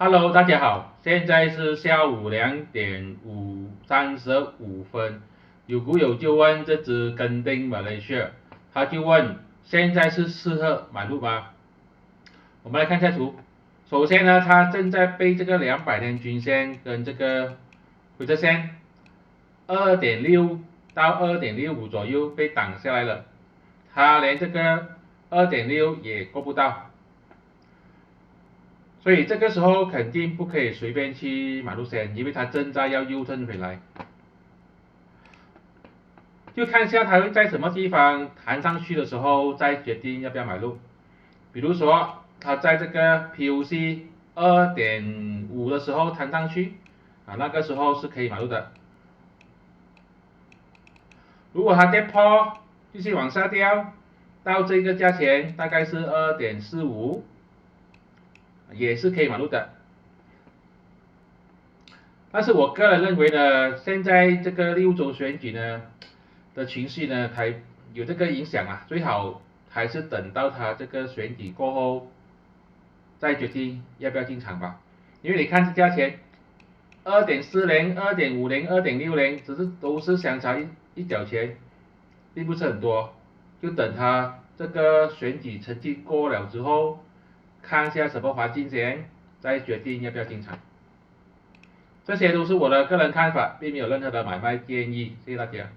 Hello，大家好，现在是下午2:35。有股友就问这只跟丁马来西亚，他就问现在是适合买入吗？我们来看一下图。首先呢，它正在被这个200天均线跟这个灰色线2.6到2.65左右被挡下来了，它连这个2.6也过不到。所以这个时候肯定不可以随便去买入先，因为它正在要右turn回来，就看一下它会在什么地方弹上去的时候再决定要不要买入。比如说它在这个 POC 2.5的时候弹上去，那个时候是可以买入的。如果它跌破继续往下掉，到这个价钱大概是2.45，也是可以买入的。但是我个人认为呢，现在这个6州选举呢的情绪呢，还有这个影响啊，最好还是等到他这个选举过后再决定要不要进场吧。因为你看这价钱，2.40、2.50、2.60，只是都是相差一角钱，并不是很多。就等他这个选举成绩过了之后，看一下什么环境先，再决定要不要进场。这些都是我的个人看法，并没有任何的买卖建议，谢谢大家。